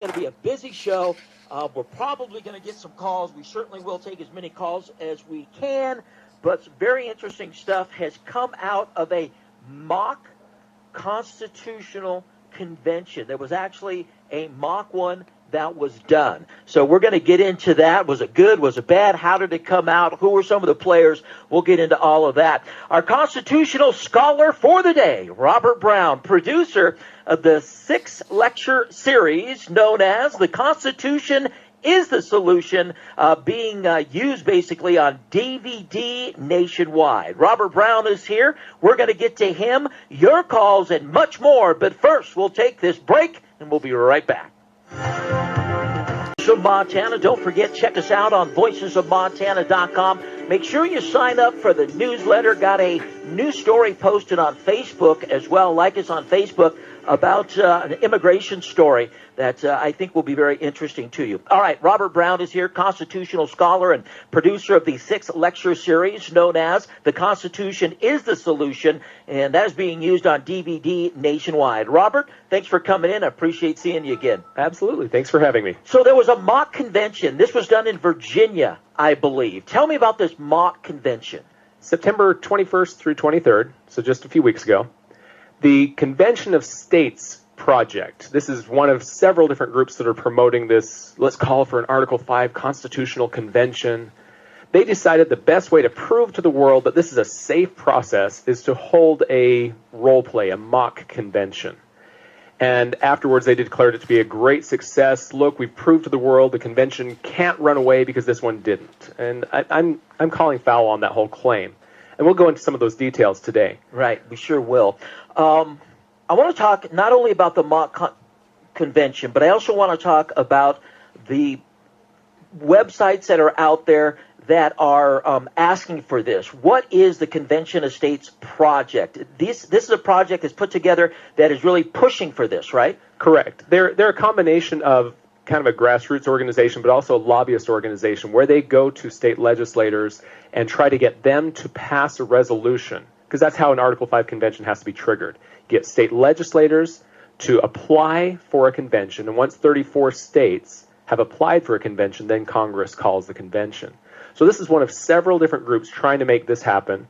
Going to be a busy show. We're probably going to get some calls. We certainly will take as many calls as we can. But some very interesting stuff has come out of a mock constitutional convention. There was actually a mock one that was done. So we're going to get into that. Was it good? Was it bad? How did it come out? Who were some of the players? We'll get into all of that. Our constitutional scholar for the day, Robert Brown, producer of the 6-lecture series known as The Constitution is the Solution, being used basically on DVD nationwide. Robert Brown is here. We're going to get to him, your calls, and much more. But first, we'll take this break, and we'll be right back. Of Montana. Don't forget, check us out on voicesofmontana.com. Make sure you sign up for the newsletter. Got a new story posted on Facebook as well. Like us on Facebook about an immigration story that I think will be very interesting to you. All right, Robert Brown is here, constitutional scholar and producer of the 6-lecture series known as The Constitution is the Solution, and that is being used on DVD nationwide. Robert, thanks for coming in. I appreciate seeing you again. Absolutely. Thanks for having me. So there was a mock convention. This was done in Virginia, I believe. Tell me about this mock convention. September 21st through 23rd, so just a few weeks ago, the Convention of States project. This is one of several different groups that are promoting this, let's call for an Article 5 constitutional convention. They decided the best way to prove to the world that this is a safe process is to hold a role play, a mock convention. And afterwards, they declared it to be a great success. Look, we've proved to the world the convention can't run away because this one didn't. And I'm calling foul on that whole claim. And we'll go into some of those details today. Right, we sure will. I want to talk not only about the mock convention, but I also want to talk about the websites that are out there that are asking for this. What is the Convention of States project? This is a project that's put together that is really pushing for this, right? Correct. They're a combination of kind of a grassroots organization, but also a lobbyist organization where they go to state legislators and try to get them to pass a resolution, because that's how an Article 5 convention has to be triggered. Get state legislators to apply for a convention, and once 34 states have applied for a convention, then Congress calls the convention. So this is one of several different groups trying to make this happen.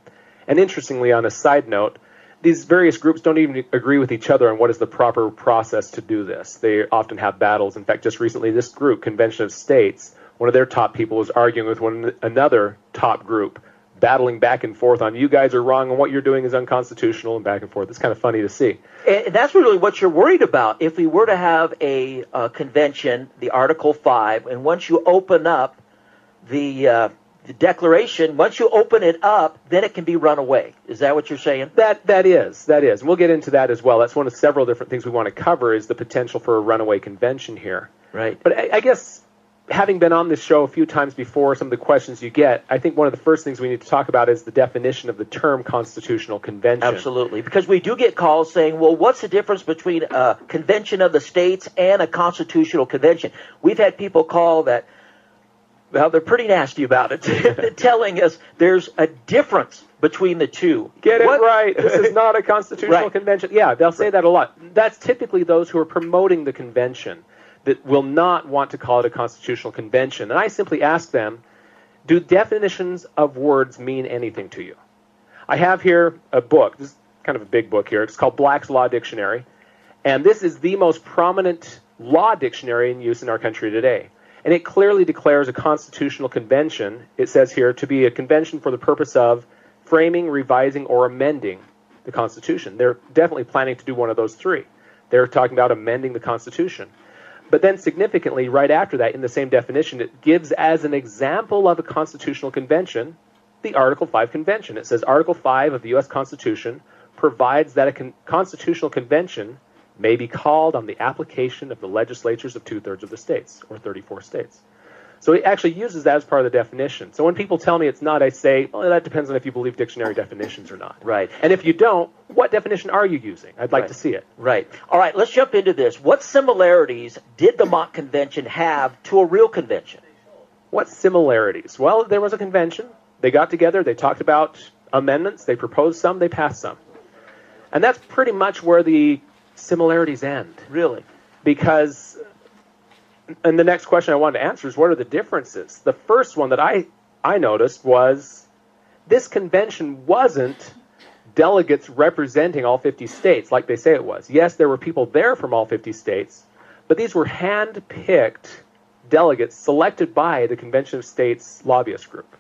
And interestingly, on a side note, these various groups don't even agree with each other on what is the proper process to do this. They often have battles. In fact, just recently, this group, Convention of States, one of their top people was arguing with another top group, battling back and forth on you guys are wrong and what you're doing is unconstitutional, and back and forth. It's kind of funny to see. And that's really what you're worried about. If we were to have a convention, the Article 5, and once you open up the declaration, once you open it up, then it can be run away. Is that what you're saying? That is. And we'll get into that as well. That's one of several different things we want to cover is the potential for a runaway convention here. Right. But I guess having been on this show a few times before, some of the questions you get, I think one of the first things we need to talk about is the definition of the term constitutional convention. Absolutely. Because we do get calls saying, well, what's the difference between a convention of the states and a constitutional convention? We've had people call that, well, they're pretty nasty about it, telling us there's a difference between the two. Get it right. This is not a constitutional Right. convention. Yeah, they'll say that a lot. That's typically those who are promoting the convention that will not want to call it a constitutional convention. And I simply ask them, do definitions of words mean anything to you? I have here a book. This is kind of a big book here. It's called Black's Law Dictionary. And this is the most prominent law dictionary in use in our country today. And it clearly declares a constitutional convention, it says here, to be a convention for the purpose of framing, revising, or amending the Constitution. They're definitely planning to do one of those three. They're talking about amending the Constitution. But then significantly, right after that, in the same definition, it gives as an example of a constitutional convention the Article 5 Convention. It says Article 5 of the U.S. Constitution provides that a constitutional convention may be called on the application of the legislatures of 2/3 of the states, or 34 states. So it actually uses that as part of the definition. So when people tell me it's not, I say, well, that depends on if you believe dictionary definitions or not. Right. And if you don't, what definition are you using? I'd like to see it. Right. All right, let's jump into this. What similarities did the mock convention have to a real convention? What similarities? Well, there was a convention. They got together. They talked about amendments. They proposed some. They passed some. And that's pretty much where the similarities end. Really? Because and the next question I wanted to answer is, what are the differences? The first one that I noticed was this convention wasn't delegates representing all 50 states like they say it was. Yes, there were people there from all 50 states, but these were hand-picked delegates selected by the Convention of States lobbyist group.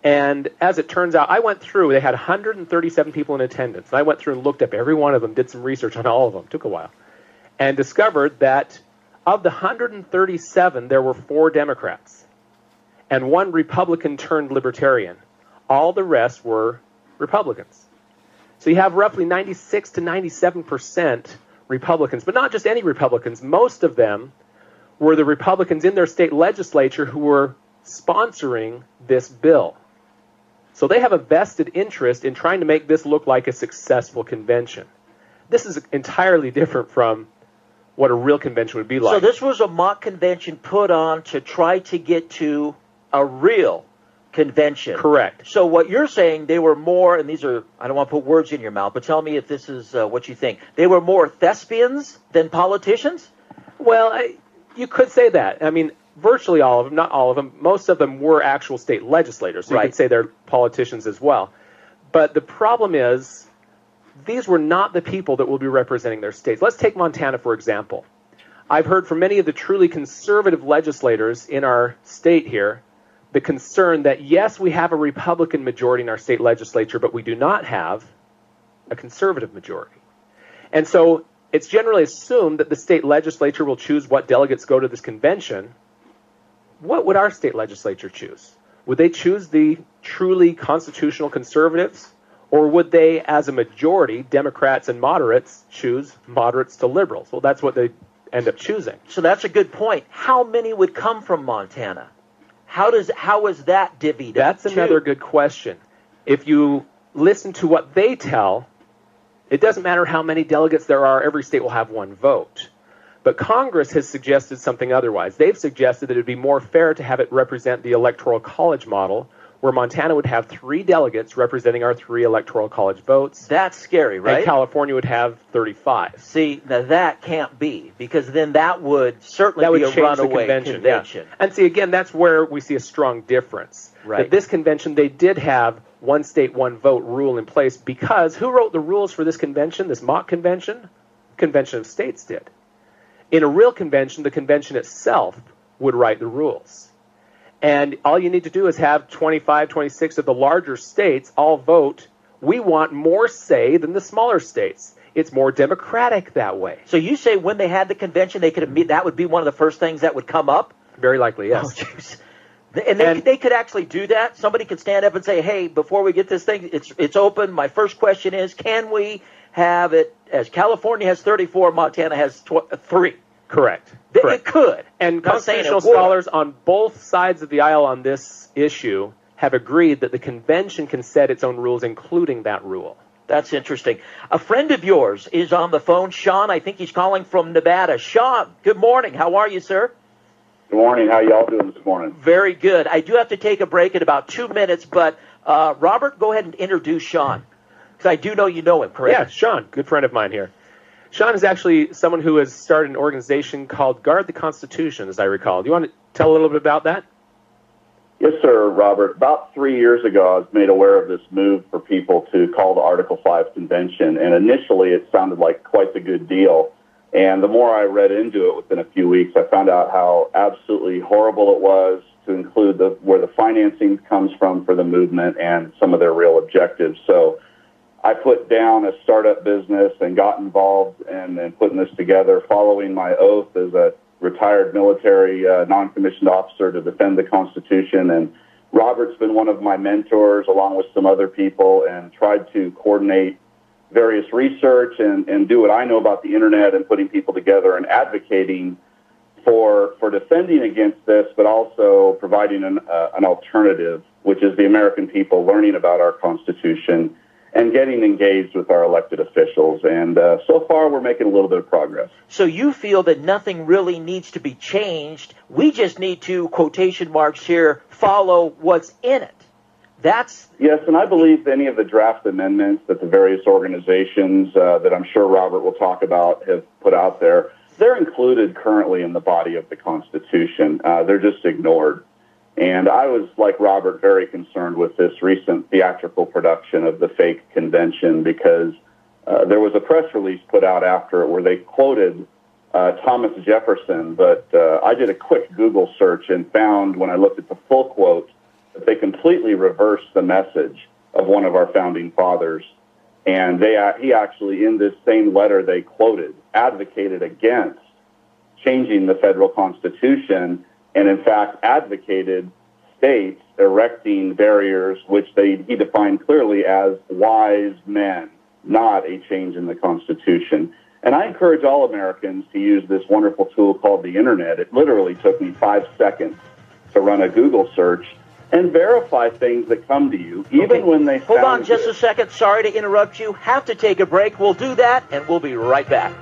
And as it turns out, I went through, they had 137 people in attendance, and I went through and looked up every one of them, did some research on all of them, took a while, and discovered that of the 137, there were 4 Democrats and 1 Republican turned Libertarian. All the rest were Republicans. So you have roughly 96 to 97% Republicans, but not just any Republicans. Most of them were the Republicans in their state legislature who were sponsoring this bill. So they have a vested interest in trying to make this look like a successful convention. This is entirely different from what a real convention would be like. So this was a mock convention put on to try to get to a real convention. Correct. So what you're saying, they were more, and these are, I don't want to put words in your mouth, but tell me if this is what you think. They were more thespians than politicians? Well, you could say that. I mean, virtually all of them, not all of them, most of them were actual state legislators. So you could say they're politicians as well. But the problem is, these were not the people that will be representing their states. Let's take Montana, for example. I've heard from many of the truly conservative legislators in our state here the concern that, yes, we have a Republican majority in our state legislature, but we do not have a conservative majority. And so it's generally assumed that the state legislature will choose what delegates go to this convention. What would our state legislature choose? Would they choose the truly constitutional conservatives? Or would they, as a majority, Democrats and moderates, choose moderates to liberals? Well, that's what they end up choosing. So that's a good point. How many would come from Montana? How is that divvied up? That's another good question. If you listen to what they tell, it doesn't matter how many delegates there are, every state will have 1 vote. But Congress has suggested something otherwise. They've suggested that it would be more fair to have it represent the Electoral College model, where Montana would have 3 delegates representing our 3 Electoral College votes. That's scary, right? And California would have 35. See, now that can't be, because then that would certainly be a runaway convention. Yeah. And see, again, that's where we see a strong difference. Right. That this convention, they did have 1 state, 1 vote rule in place, because who wrote the rules for this convention, this mock convention? Convention of States did. In a real convention, the convention itself would write the rules. And all you need to do is have 25, 26 of the larger states all vote, we want more say than the smaller states. It's more democratic that way. So you say when they had the convention, they could that would be one of the first things that would come up? Very likely, yes. Oh, geez. And they could actually do that? Somebody could stand up and say, hey, before we get this thing, it's open. My first question is, can we have it, as California has 34, Montana has 3? Correct. It could. And constitutional scholars on both sides of the aisle on this issue have agreed that the convention can set its own rules, including that rule. That's interesting. A friend of yours is on the phone, Sean. I think he's calling from Nevada. Sean, good morning. How are you, sir? Good morning. How y'all doing this morning? Very good. I do have to take a break in about 2 minutes, but Robert, go ahead and introduce Sean, because I do know you know him, correct? Yeah, Sean, good friend of mine here. Sean is actually someone who has started an organization called Guard the Constitution, as I recall. Do you want to tell a little bit about that? Yes, sir, Robert. About 3 years ago, I was made aware of this move for people to call the Article 5 convention, and initially it sounded like quite a good deal. And the more I read into it within a few weeks, I found out how absolutely horrible it was, to include where the financing comes from for the movement and some of their real objectives. So I put down a startup business and got involved in putting this together, following my oath as a retired military non-commissioned officer to defend the Constitution. And Robert's been one of my mentors, along with some other people, and tried to coordinate various research and do what I know about the Internet and putting people together and advocating for defending against this, but also providing an alternative, which is the American people learning about our Constitution and getting engaged with our elected officials. And so far, we're making a little bit of progress. So you feel that nothing really needs to be changed. We just need to, quotation marks here, follow what's in it. Yes, and I believe any of the draft amendments that the various organizations that I'm sure Robert will talk about have put out there, they're included currently in the body of the Constitution. They're just ignored. And I was, like Robert, very concerned with this recent theatrical production of the fake convention because there was a press release put out after it where they quoted Thomas Jefferson, but I did a quick Google search and found, when I looked at the full quote, that they completely reversed the message of one of our founding fathers. And he actually, in this same letter they quoted, advocated against changing the federal Constitution and, in fact, advocated states erecting barriers which he defined clearly as wise men, not a change in the Constitution. And I encourage all Americans to use this wonderful tool called the Internet. It literally took me 5 seconds to run a Google search and verify things that come to you, even when they Hold on sound just good. a second. Sorry to interrupt you. Have to take a break. We'll do that, and we'll be right back.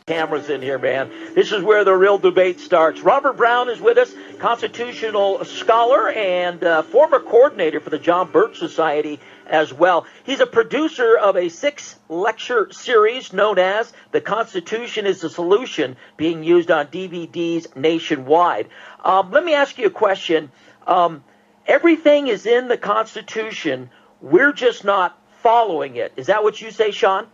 Cameras in here, man. This is where the real debate starts. Robert Brown is with us, constitutional scholar and former coordinator for the John Birch Society as well. He's a producer of a 6-lecture series known as The Constitution is the Solution, being used on DVDs nationwide. Let me ask you a question. Everything is in the Constitution. We're just not following it. Is that what you say, Sean?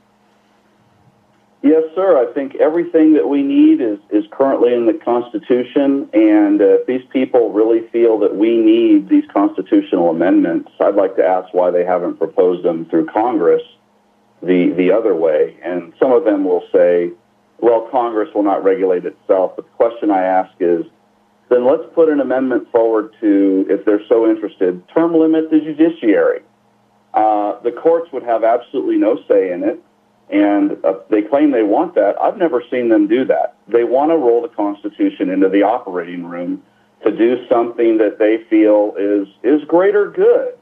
Yes, sir. I think everything that we need is currently in the Constitution, and if these people really feel that we need these constitutional amendments, I'd like to ask why they haven't proposed them through Congress the other way. And some of them will say, well, Congress will not regulate itself. But the question I ask is, then let's put an amendment forward to, if they're so interested, term limit the judiciary. The courts would have absolutely no say in it. And they claim they want that. I've never seen them do that. They want to roll the Constitution into the operating room to do something that they feel is greater good.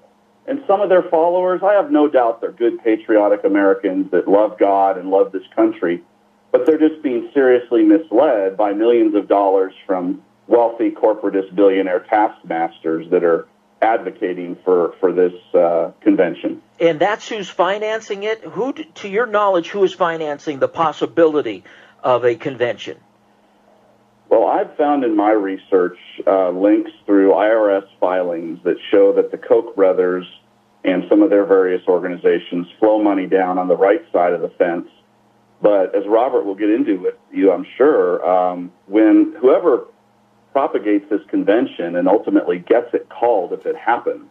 And some of their followers, I have no doubt they're good, patriotic Americans that love God and love this country, but they're just being seriously misled by millions of dollars from wealthy corporatist billionaire taskmasters that are advocating for this convention. And that's who's financing it? Who, to your knowledge, who is financing the possibility of a convention? Well, I've found in my research links through IRS filings that show that the Koch brothers and some of their various organizations flow money down on the right side of the fence. But as Robert will get into with you, I'm sure, when whoever propagates this convention and ultimately gets it called, if it happens,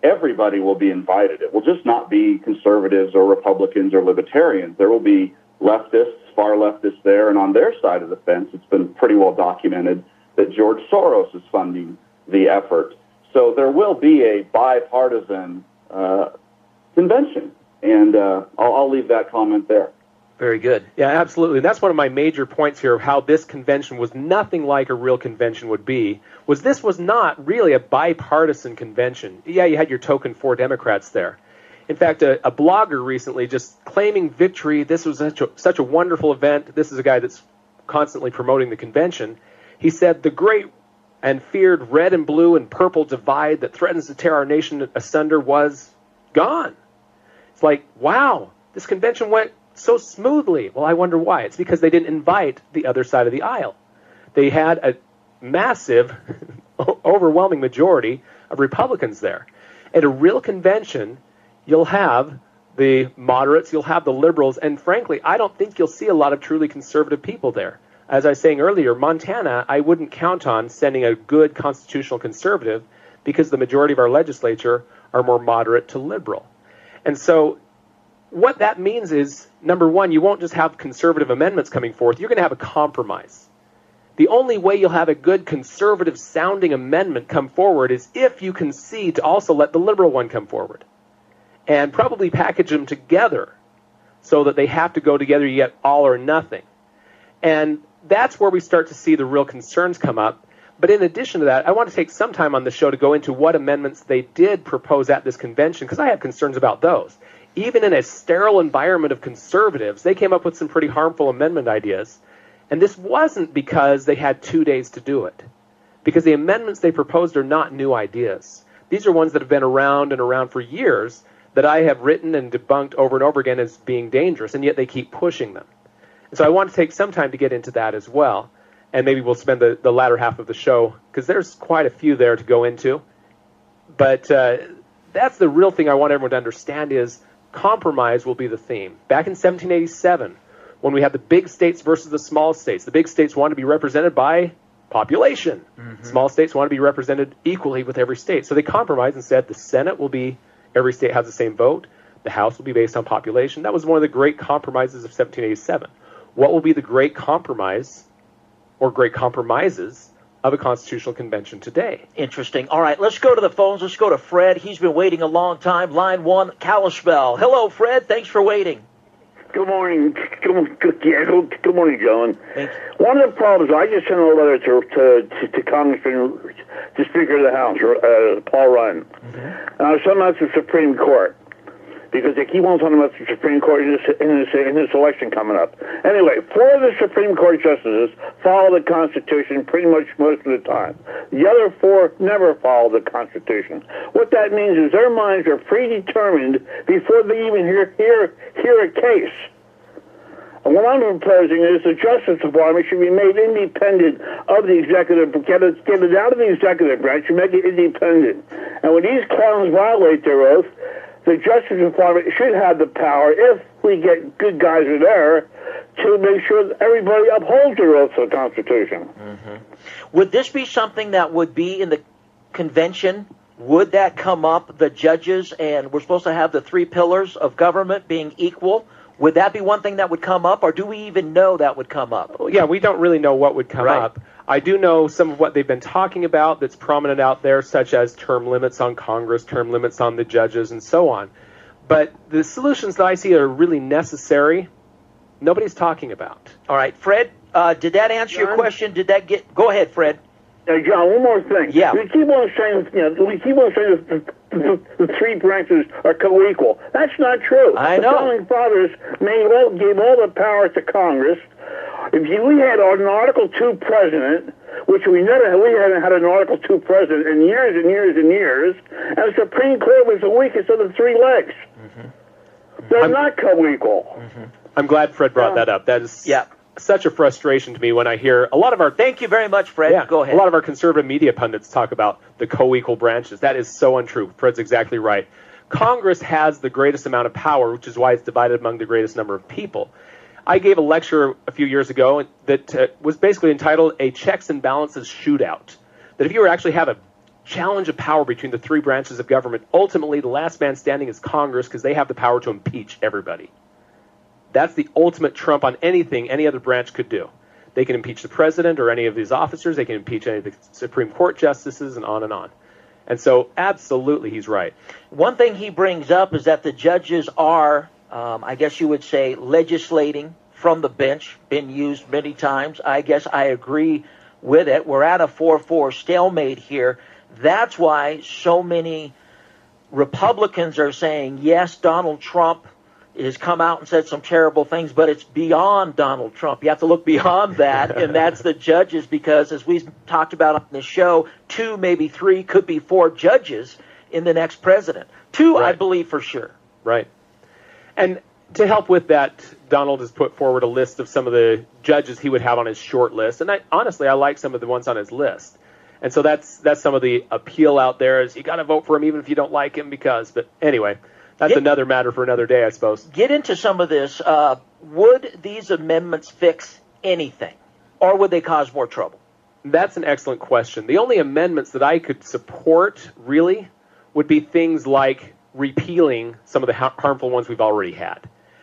everybody will be invited. It will just not be conservatives or Republicans or libertarians. There will be leftists, far leftists there, and on their side of the fence, it's been pretty well documented that George Soros is funding the effort. So there will be a bipartisan convention, and I'll leave that comment there. Very good. Yeah, absolutely. And that's one of my major points here of how this convention was nothing like a real convention would be, was this was not really a bipartisan convention. Yeah, you had your token 4 Democrats there. In fact, a blogger recently just claiming victory, this was such a wonderful event. This is a guy that's constantly promoting the convention. He said, the great and feared red and blue and purple divide that threatens to tear our nation asunder was gone. It's like, wow, this convention went so smoothly. Well, I wonder why. It's because they didn't invite the other side of the aisle. They had a massive, overwhelming majority of Republicans there. At a real convention, you'll have the moderates, you'll have the liberals, and frankly, I don't think you'll see a lot of truly conservative people there. As I was saying earlier, Montana, I wouldn't count on sending a good constitutional conservative because the majority of our legislature are more moderate to liberal. And so what that means is, number one, you won't just have conservative amendments coming forth. You're going to have a compromise. The only way you'll have a good conservative-sounding amendment come forward is if you concede to also let the liberal one come forward. And probably package them together so that they have to go together. You get all or nothing. And that's where we start to see the real concerns come up. But in addition to that, I want to take some time on the show to go into what amendments they did propose at this convention, because I have concerns about those. Even in a sterile environment of conservatives, they came up with some pretty harmful amendment ideas. And this wasn't because they had 2 days to do it. Because the amendments they proposed are not new ideas. These are ones that have been around and around for years that I have written and debunked over and over again as being dangerous, and yet they keep pushing them. And so I want to take some time to get into that as well. And maybe we'll spend the latter half of the show, because there's quite a few there to go into. But that's the real thing I want everyone to understand is compromise will be the theme. Back in 1787, when we had the big states versus the small states, the big states wanted to be represented by population. Small states want to be represented equally with every state. So they compromised and said the Senate will be, every state has the same vote. The House will be based on population. That was one of the great compromises of 1787. What will be the great compromise or great compromises of a constitutional convention today? Interesting. All right, let's go to the phones. Let's go to Fred. He's been waiting a long time. Line 1, Kalispell. Hello, Fred. Thanks for waiting. Good morning. Good morning, John. Thanks. One of the problems, I just sent a letter to Congressman, to Speaker of the House, Paul Ryan. And I was talking about the Supreme Court, because they keep on talking about the Supreme Court in this election coming up. Anyway, 4 of the Supreme Court justices follow the Constitution pretty much most of the time. The other 4 never follow the Constitution. What that means is their minds are predetermined before they even hear a case. And what I'm proposing is the Justice Department should be made independent of the executive, get it out of the executive branch and make it independent. And when these clowns violate their oath, the Justice Department should have the power, if we get good guys in there, to make sure that everybody upholds their oath to the Constitution. Would this be something that would be in the convention? Would that come up, the judges, and we're supposed to have the 3 pillars of government being equal? Would that be one thing that would come up, or do we even know that would come up? Well, yeah, we don't really know what would come up. I do know some of what they've been talking about that's prominent out there, such as term limits on Congress, term limits on the judges, and so on. But the solutions that I see are really necessary, nobody's talking about. All right, Fred, did that answer your question? Did that get... Go ahead, Fred. John, one more thing. Yeah. We keep on saying, that the 3 branches are co-equal. That's not true. I know. The Founding Fathers gave all the power to Congress. We had an Article 2 president, which we hadn't had an Article 2 president in years and years and years, and the Supreme Court was the weakest of the 3 legs. They're not co-equal. I'm glad Fred brought that up. That is such a frustration to me when I hear a lot of our... Thank you very much, Fred. Yeah, go ahead. A lot of our conservative media pundits talk about the co-equal branches. That is so untrue. Fred's exactly right. Congress has the greatest amount of power, which is why it's divided among the greatest number of people. I gave a lecture a few years ago that was basically entitled A Checks and Balances Shootout. That if you were actually have a challenge of power between the 3 branches of government, ultimately the last man standing is Congress, because they have the power to impeach everybody. That's the ultimate trump on anything any other branch could do. They can impeach the president or any of these officers. They can impeach any of the Supreme Court justices, and on and on. And so, absolutely, he's right. One thing he brings up is that the judges are, I guess you would say, legislating from the bench, been used many times. I guess I agree with it. We're at a 4-4 stalemate here. That's why so many Republicans are saying, yes, Donald Trump has come out and said some terrible things, but it's beyond Donald Trump. You have to look beyond that, and that's the judges, because as we talked about on this show, 2, maybe 3, could be 4 judges in the next president. 2, right. I believe for sure. Right. And to help with that, Donald has put forward a list of some of the judges he would have on his short list, and honestly, I like some of the ones on his list. And so that's some of the appeal out there, is you got to vote for him even if you don't like him, because, but anyway, that's another matter for another day, I suppose. Get into some of this. Would these amendments fix anything, or would they cause more trouble? That's an excellent question. The only amendments that I could support, really, would be things like repealing some of the harmful ones we've already had.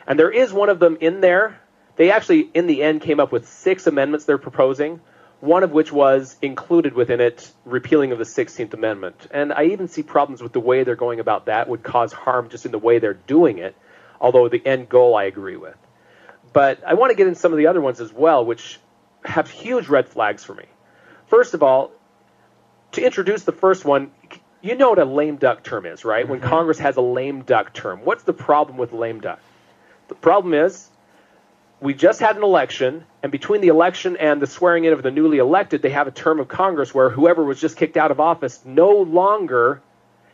And there is one of them in there. They actually, in the end, came up with 6 amendments they're proposing, one of which was included within it repealing of the 16th Amendment. And I even see problems with the way they're going about that would cause harm just in the way they're doing it, although the end goal I agree with. But I want to get in some of the other ones as well, which have huge red flags for me. First of all, to introduce the first one, you know what a lame duck term is, right? When Congress has a lame duck term. What's the problem with lame duck? The problem is we just had an election, and between the election and the swearing in of the newly elected, they have a term of Congress where whoever was just kicked out of office no longer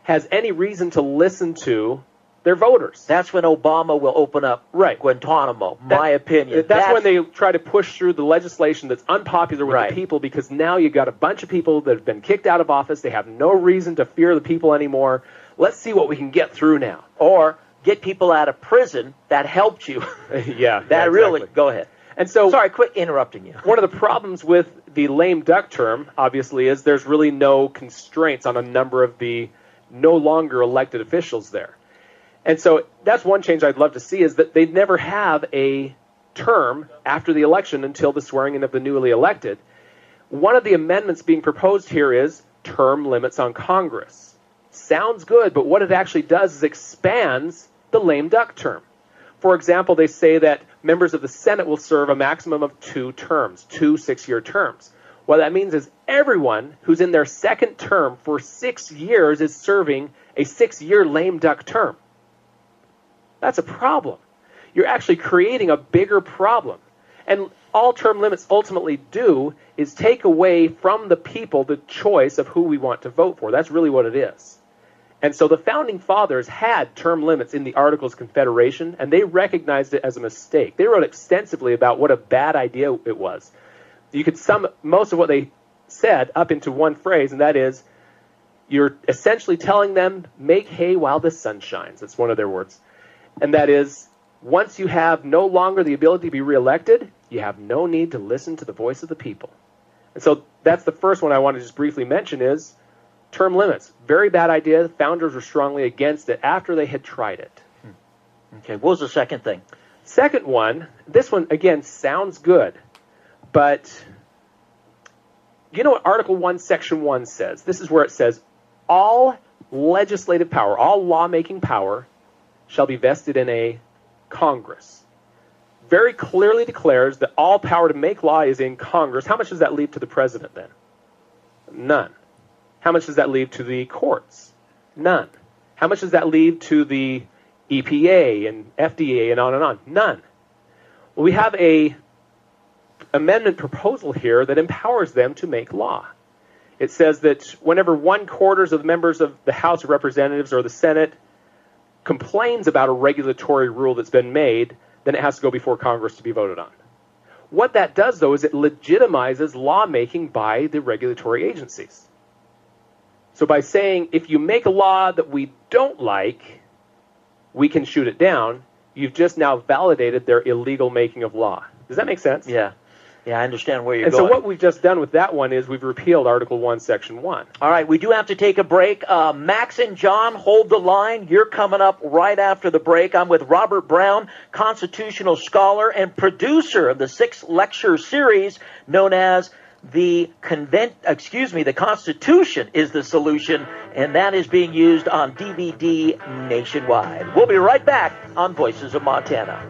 has any reason to listen to They're voters. That's when Obama will open up Guantanamo, my opinion. That's when they try to push through the legislation that's unpopular with the people, because now you've got a bunch of people that have been kicked out of office. They have no reason to fear the people anymore. Let's see what we can get through now. Or get people out of prison that helped you. Really, go ahead. And so, sorry, quit interrupting you. One of the problems with the lame duck term, obviously, is there's really no constraints on a number of the no longer elected officials there. And so that's one change I'd love to see, is that they'd never have a term after the election until the swearing in of the newly elected. One of the amendments being proposed here is term limits on Congress. Sounds good, but what it actually does is expands the lame duck term. For example, they say that members of the Senate will serve a maximum of 2 terms, 2 6-year terms. What that means is everyone who's in their second term for 6 years is serving a 6-year lame duck term. That's a problem. You're actually creating a bigger problem. And all term limits ultimately do is take away from the people the choice of who we want to vote for. That's really what it is. And so the Founding Fathers had term limits in the Articles of Confederation, and they recognized it as a mistake. They wrote extensively about what a bad idea it was. You could sum most of what they said up into one phrase, and that is, you're essentially telling them, make hay while the sun shines. That's one of their words. And that is, once you have no longer the ability to be reelected, you have no need to listen to the voice of the people. And so that's the first one I want to just briefly mention is term limits. Very bad idea. The founders were strongly against it after they had tried it. Okay, what was the second thing? Second one, this one, again, sounds good. But you know what Article 1, Section 1 says? This is where it says, all legislative power, all lawmaking power shall be vested in a Congress. Very clearly declares that all power to make law is in Congress. How much does that leave to the president then? None. How much does that leave to the courts? None. How much does that leave to the EPA and FDA and on? None. Well, we have a amendment proposal here that empowers them to make law. It says that whenever 1/4 of the members of the House of Representatives or the Senate complains about a regulatory rule that's been made, then it has to go before Congress to be voted on. What that does, though, is it legitimizes lawmaking by the regulatory agencies. So by saying, if you make a law that we don't like, we can shoot it down, you've just now validated their illegal making of law. Does that make sense? Yeah. Yeah, I understand where you're going. And so what we've just done with that one is we've repealed Article 1, Section 1. All right, we do have to take a break. Max and John, hold the line. You're coming up right after the break. I'm with Robert Brown, constitutional scholar and producer of the 6 lecture series known as the Constitution is the Solution, and that is being used on DVD nationwide. We'll be right back on Voices of Montana.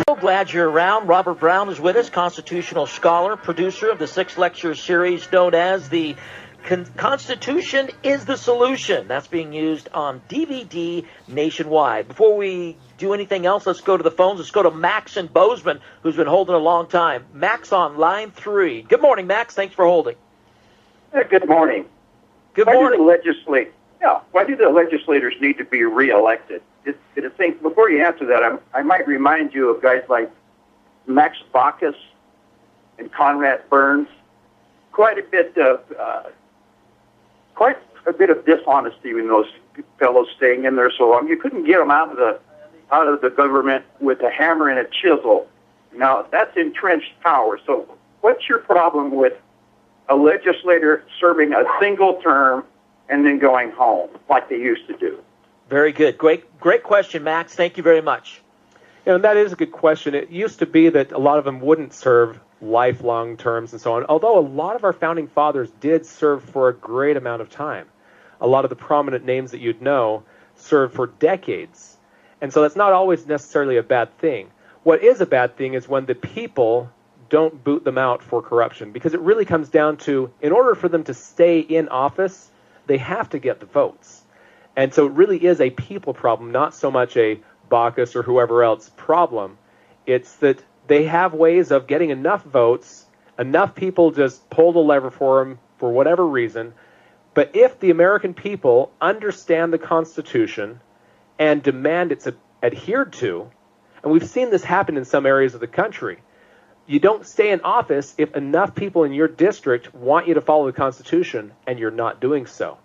So glad you're around. Robert Brown is with us, constitutional scholar, producer of the 6 lecture series known as the Constitution is the Solution. That's being used on DVD nationwide. Before we do anything else, let's go to the phones. Let's go to Max in Bozeman, who's been holding a long time. Max on line 3. Good morning, Max. Thanks for holding. Good morning. Good morning. Why do the legislators need to be reelected? I think before you answer that, I might remind you of guys like Max Baucus and Conrad Burns. Quite a bit of dishonesty in those fellows staying in there so long. You couldn't get them out of the government with a hammer and a chisel. Now that's entrenched power. So what's your problem with a legislator serving a single term and then going home like they used to do? Very good. Great question, Max. Thank you very much. And that is a good question. It used to be that a lot of them wouldn't serve lifelong terms and so on, although a lot of our founding fathers did serve for a great amount of time. A lot of the prominent names that you'd know served for decades. And so that's not always necessarily a bad thing. What is a bad thing is when the people don't boot them out for corruption, because it really comes down to, in order for them to stay in office, they have to get the votes. And so it really is a people problem, not so much a Baucus or whoever else problem. It's that they have ways of getting enough votes, enough people just pull the lever for them for whatever reason, But if the American people understand the Constitution and demand it's adhered to, and we've seen this happen in some areas of the country, you don't stay in office if enough people in your district want you to follow the Constitution and you're not doing so.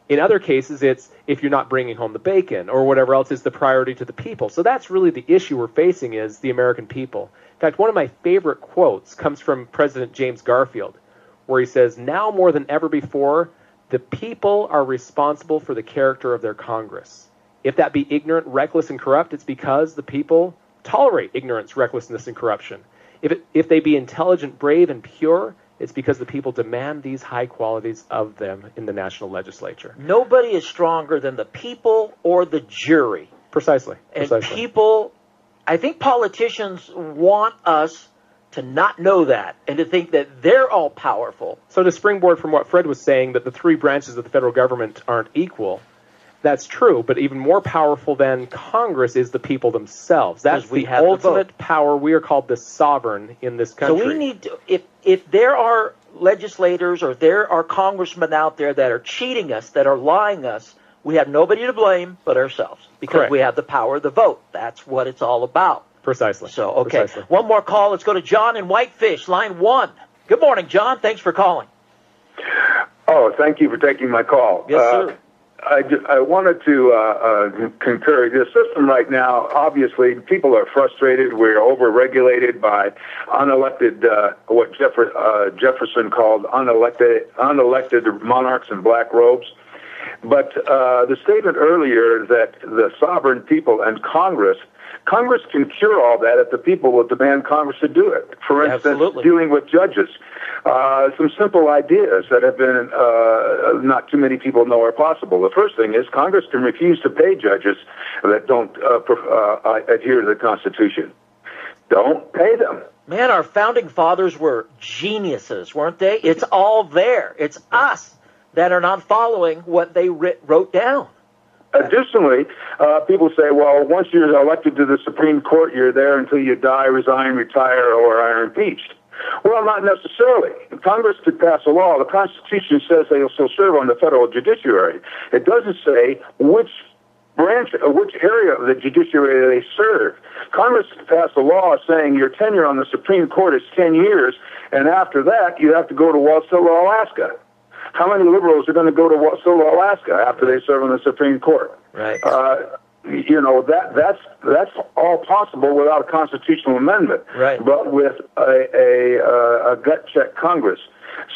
In other cases, it's if you're not bringing home the bacon or whatever else is the priority to the people. So that's really the issue we're facing, is the American people. In fact, one of my favorite quotes comes from President James Garfield, where he says, "Now more than ever before, the people are responsible for the character of their Congress. If that be ignorant, reckless, and corrupt, it's because the people tolerate ignorance, recklessness, and corruption. If they be intelligent, brave, and pure, it's because the people demand these high qualities of them in the national legislature." Nobody is stronger than the people or the jury. Precisely. And people, I think politicians want us to not know that and to think that they're all powerful. So to springboard from what Fred was saying, that the three branches of the federal government aren't equal, that's true, but even more powerful than Congress is the people themselves. That's the ultimate power. We are called the sovereign in this country. So we need to, if there are legislators or there are congressmen out there that are cheating us, that are lying us, we have nobody to blame but ourselves, because Correct. we have the power of the vote. That's what it's all about. Precisely. So, okay. Precisely. One more call. Let's go to John in Whitefish, line 1. Good morning, John. Thanks for calling. Oh, thank you for taking my call. Yes, sir. I wanted to concur. The system right now, obviously, people are frustrated. We're overregulated by unelected, what Jefferson called unelected monarchs in black robes. But the statement earlier that the sovereign people and Congress can cure all that if the people will demand Congress to do it. For instance, dealing with judges. Some simple ideas that have been not too many people know are possible. The first thing is Congress can refuse to pay judges that don't adhere to the Constitution. Don't pay them. Man, our founding fathers were geniuses, weren't they? It's all there. It's us that are not following what they wrote down. Additionally, people say, well, once you're elected to the Supreme Court, you're there until you die, resign, retire, or are impeached. Well, not necessarily. Congress could pass a law. The Constitution says they will still serve on the federal judiciary. It doesn't say which branch, which area of the judiciary they serve. Congress could pass a law saying your tenure on the Supreme Court is 10 years, and after that, you have to go to Wasilla, Alaska. How many liberals are going to go to Wasilla, Alaska after they serve on the Supreme Court? Right. That's all possible without a constitutional amendment, right? But with a gut check Congress.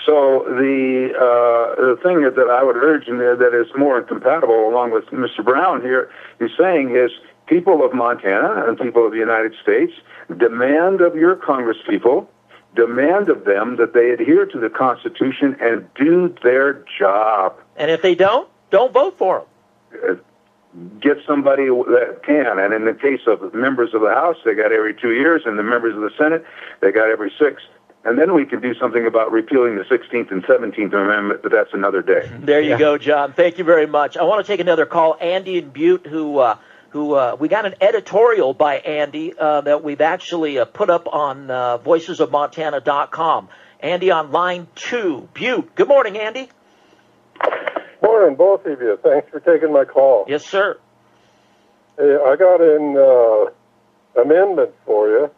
So the thing that I would urge in there that is more incompatible, along with Mr. Brown here, is saying is people of Montana and people of the United States demand of your Congress people, demand of them that they adhere to the Constitution and do their job. And if they don't vote for them. Get somebody that can. And in the case of members of the House, they got every 2 years, and the members of the Senate, they got every 6. And then we can do something about repealing the 16th and 17th Amendment, but that's another day. There you go, John. Thank you very much. I want to take another call. Andy in Butte, who we got an editorial by Andy that we've actually put up on voicesofmontana.com. Andy on line 2, Butte. Good morning, Andy. Morning, both of you. Thanks for taking my call. Yes, sir. Hey, I got an amendment for you,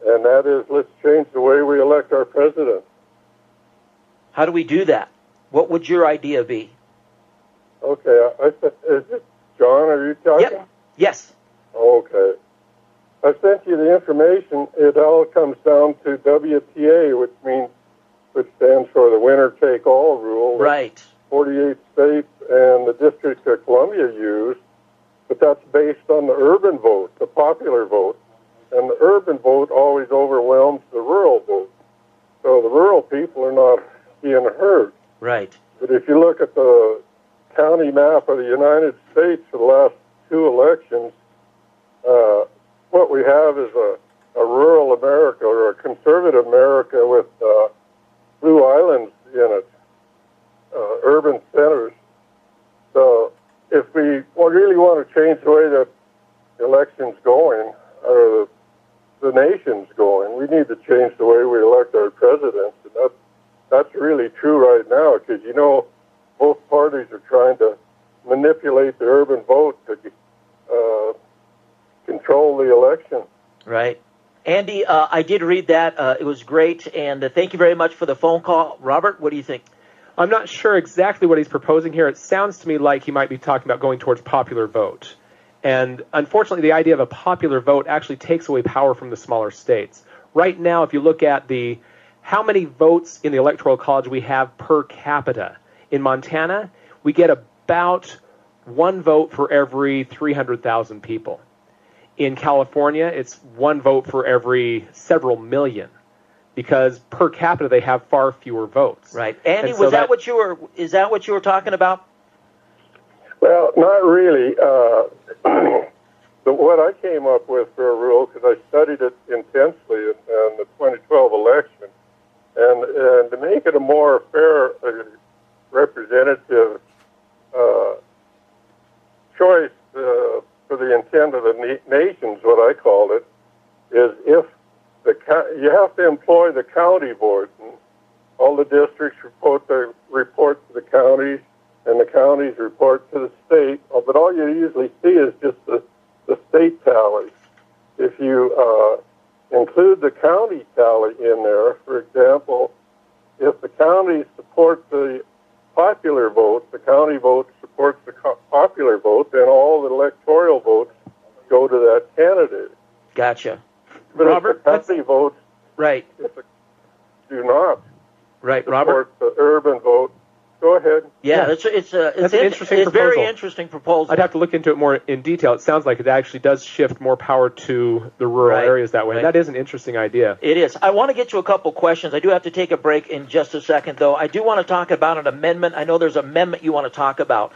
and that is let's change the way we elect our president. How do we do that? What would your idea be? Okay, is it John? Are you talking? Yep. Yes. Okay. I sent you the information. It all comes down to WTA, which stands for the winner-take-all rule. Right. 48 states and the District of Columbia use, but that's based on the urban vote, the popular vote. And the urban vote always overwhelms the rural vote. So the rural people are not being heard. Right. But if you look at the county map of the United States for the last 2 elections, what we have is a rural America or a conservative America with blue islands in it. Urban centers. So if we really want to change the way that the election's going, or the nation's going, we need to change the way we elect our presidents. And that's really true right now, because, both parties are trying to manipulate the urban vote to control the election. Right. Andy, I did read that. It was great, and thank you very much for the phone call. Robert, what do you think? I'm not sure exactly what he's proposing here. It sounds to me like he might be talking about going towards popular vote. And unfortunately, the idea of a popular vote actually takes away power from the smaller states. Right now, if you look at how many votes in the Electoral College we have per capita, in Montana, we get about 1 vote for every 300,000 people. In California, it's 1 vote for every several million, because per capita they have far fewer votes. Right, Andy, and so is that what you were talking about? Well, not really. What I came up with for a rule, because I studied it intensely in the 2012 election, and to make it a more fair, representative choice for the intent of the nations, what I called it, is if you have to employ the county board, and all the districts report to the counties, and the counties report to the state, but all you usually see is just the state tally. If you include the county tally in there, for example, if the counties support the popular vote, the county vote supports the popular vote, then all the electoral votes go to that candidate. Gotcha. But Robert, if the county votes right. Do not right, support Robert? the urban vote, go ahead. Yeah, it's an interesting proposal. Very interesting proposal. I'd have to look into it more in detail. It sounds like it actually does shift more power to the rural areas that way. Right. That is an interesting idea. It is. I want to get to a couple questions. I do have to take a break in just a second, though. I do want to talk about an amendment. I know there's an amendment you want to talk about.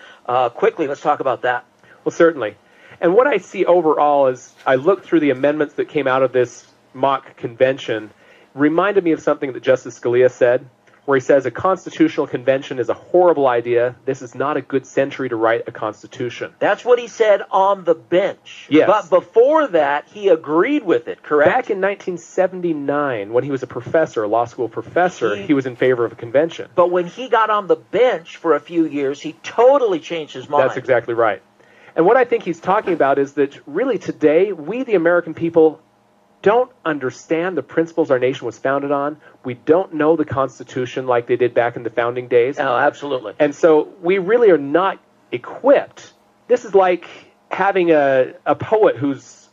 Quickly, let's talk about that. Well, certainly. And what I see overall is I look through the amendments that came out of this mock convention, reminded me of something that Justice Scalia said, where he says a constitutional convention is a horrible idea. This is not a good century to write a constitution. That's what he said on the bench. Yes. But before that, he agreed with it, correct? Back in 1979, when he was a professor, a law school professor, he was in favor of a convention. But when he got on the bench for a few years, he totally changed his mind. That's exactly right. And what I think he's talking about is that really today, we, the American people, don't understand the principles our nation was founded on. We don't know the Constitution like they did back in the founding days. Oh, absolutely. And so we really are not equipped. This is like having a poet who's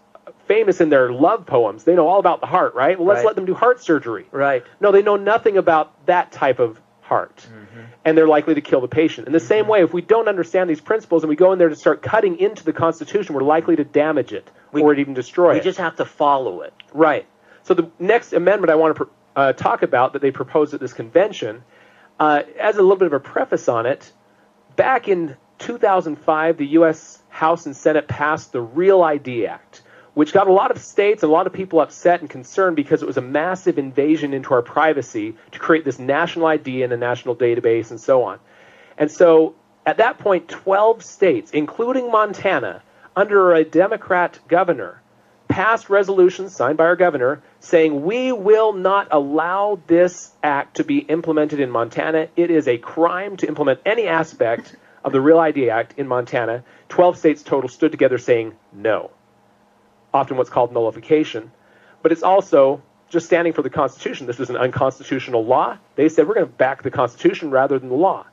famous in their love poems. They know all about the heart, right? Well, let's let them do heart surgery. Right. No, they know nothing about that type of heart. Mm-hmm. And they're likely to kill the patient. In the same way, if we don't understand these principles and we go in there to start cutting into the Constitution, we're likely to damage it or even destroy it. We just have to follow it. Right. So the next amendment I want to talk about that they proposed at this convention, as a little bit of a preface on it, back in 2005, the U.S. House and Senate passed the Real ID Act, which got a lot of states and a lot of people upset and concerned because it was a massive invasion into our privacy to create this national ID and a national database and so on. And so at that point, 12 states, including Montana, under a Democrat governor, passed resolutions signed by our governor saying we will not allow this act to be implemented in Montana. It is a crime to implement any aspect of the Real ID Act in Montana. 12 states total stood together saying no. Often what's called nullification, but it's also just standing for the Constitution. This is an unconstitutional law. They said we're going to back the Constitution rather than the law.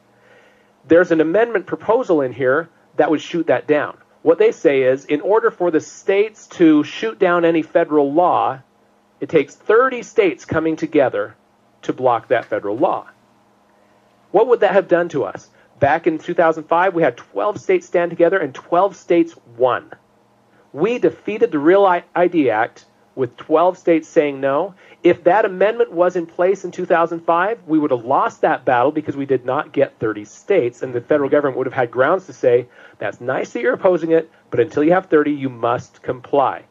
There's an amendment proposal in here that would shoot that down. What they say is in order for the states to shoot down any federal law, it takes 30 states coming together to block that federal law. What would that have done to us? Back in 2005, we had 12 states stand together and 12 states won. We defeated the Real ID Act with 12 states saying no. If that amendment was in place in 2005, we would have lost that battle because we did not get 30 states, and the federal government would have had grounds to say, that's nice that you're opposing it, but until you have 30, you must comply.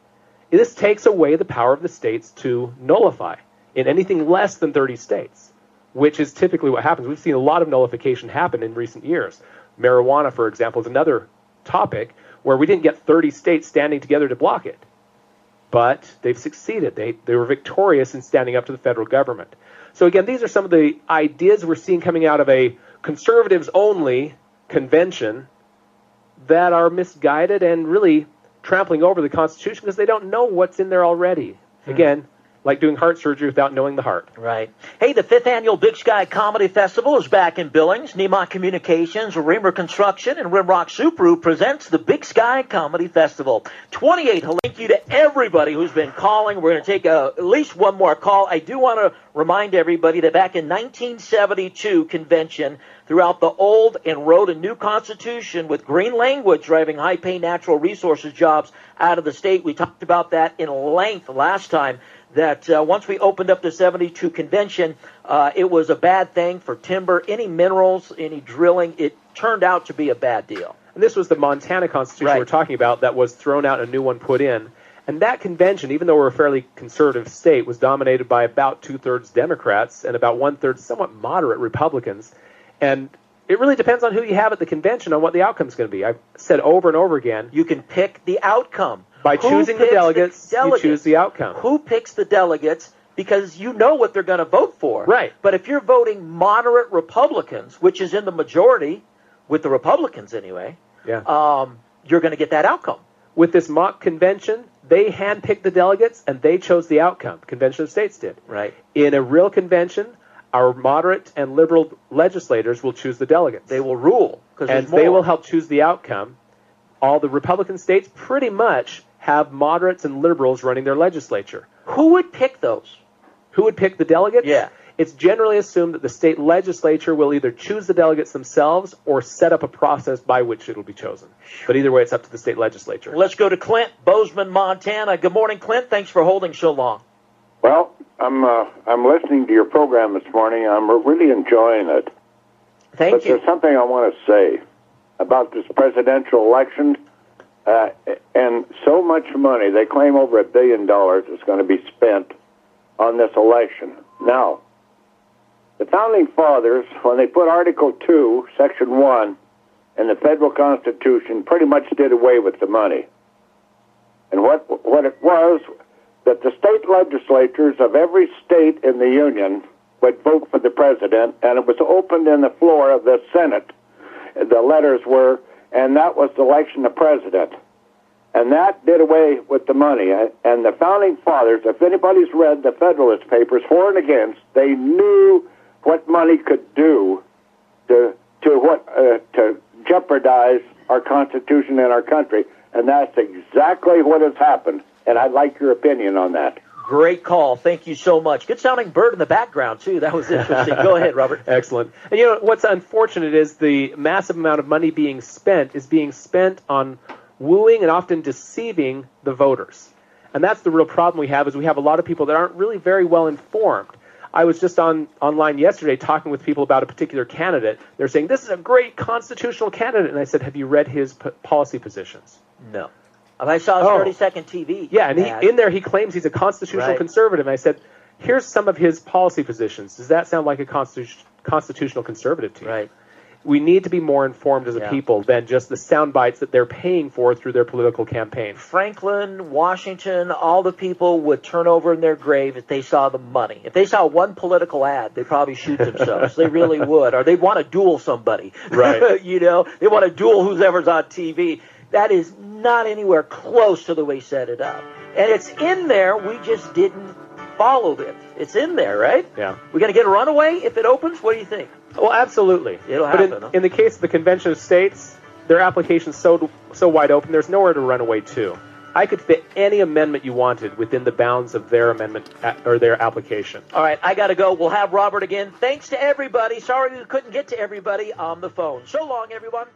This takes away the power of the states to nullify in anything less than 30 states, which is typically what happens. We've seen a lot of nullification happen in recent years. Marijuana, for example, is another topic where we didn't get 30 states standing together to block it. But they've succeeded. They were victorious in standing up to the federal government. So again, these are some of the ideas we're seeing coming out of a conservatives-only convention that are misguided and really trampling over the Constitution because they don't know what's in there already. Again, like doing heart surgery without knowing the heart. Right. Hey, the 5th Annual Big Sky Comedy Festival is back in Billings. Neiman Communications, Reamer Construction, and Rimrock Subaru presents the Big Sky Comedy Festival. 28. Thank you to everybody who's been calling. We're going to take at least one more call. I do want to remind everybody that back in 1972 convention, throughout the old and wrote a new constitution with green language driving high-paying natural resources jobs out of the state. We talked about that in length last time. That once we opened up the 72 convention, it was a bad thing for timber, any minerals, any drilling. It turned out to be a bad deal. And this was the Montana Constitution we're talking about that was thrown out and a new one put in. And that convention, even though we're a fairly conservative state, was dominated by about 2/3 Democrats and about 1/3 somewhat moderate Republicans. And it really depends on who you have at the convention on what the outcome's going to be. I've said over and over again. You can pick the outcome. By choosing the delegates, you choose the outcome. Who picks the delegates? Because you know what they're going to vote for. Right. But if you're voting moderate Republicans, which is in the majority, with the Republicans anyway, you're going to get that outcome. With this mock convention, they handpicked the delegates, and they chose the outcome. Convention of States did. Right. In a real convention, our moderate and liberal legislators will choose the delegates. They will rule. And they will help choose the outcome. All the Republican states pretty much have moderates and liberals running their legislature. Who would pick those? Who would pick the delegates? Yeah. It's generally assumed that the state legislature will either choose the delegates themselves or set up a process by which it will be chosen. But either way, it's up to the state legislature. Let's go to Clint, Bozeman, Montana. Good morning, Clint. Thanks for holding so long. Well, I'm listening to your program this morning. I'm really enjoying it. Thank you. There's something I want to say about this presidential election. And so much money, they claim over $1 billion is going to be spent on this election. Now, the Founding Fathers, when they put Article 2, Section 1 in the federal Constitution, pretty much did away with the money. And what it was, that the state legislatures of every state in the Union would vote for the president, and it was opened in the floor of the Senate. The letters were, and that was the election of president. And that did away with the money. And the Founding Fathers, if anybody's read the Federalist Papers, for and against, they knew what money could do to jeopardize our Constitution and our country. And that's exactly what has happened. And I'd like your opinion on that. Great call. Thank you so much. Good sounding bird in the background, too. That was interesting. Go ahead, Robert. Excellent. And you know, what's unfortunate is the massive amount of money being spent on wooing and often deceiving the voters. And that's the real problem we have, is we have a lot of people that aren't really very well informed. I was just online yesterday talking with people about a particular candidate. They're saying, this is a great constitutional candidate. And I said, have you read his policy positions? No. I saw his 30-second TV. Yeah, and in there he claims he's a constitutional conservative. And I said, here's some of his policy positions. Does that sound like a constitutional conservative to you? Right. We need to be more informed as a people than just the sound bites that they're paying for through their political campaign. Franklin, Washington, all the people would turn over in their grave if they saw the money. If they saw one political ad, they'd probably shoot themselves. They really would. Or they'd want to duel somebody. Right. You know, they want to duel whoever's on TV. That is not anywhere close to the way he set it up. And it's in there. We just didn't follow it. It's in there, right? Yeah. We're going to get a runaway if it opens? What do you think? Well, absolutely. It'll happen. But in the case of the Convention of States, their application's so wide open, there's nowhere to run away to. I could fit any amendment you wanted within the bounds of their amendment or their application. All right, I got to go. We'll have Robert again. Thanks to everybody. Sorry we couldn't get to everybody on the phone. So long, everyone.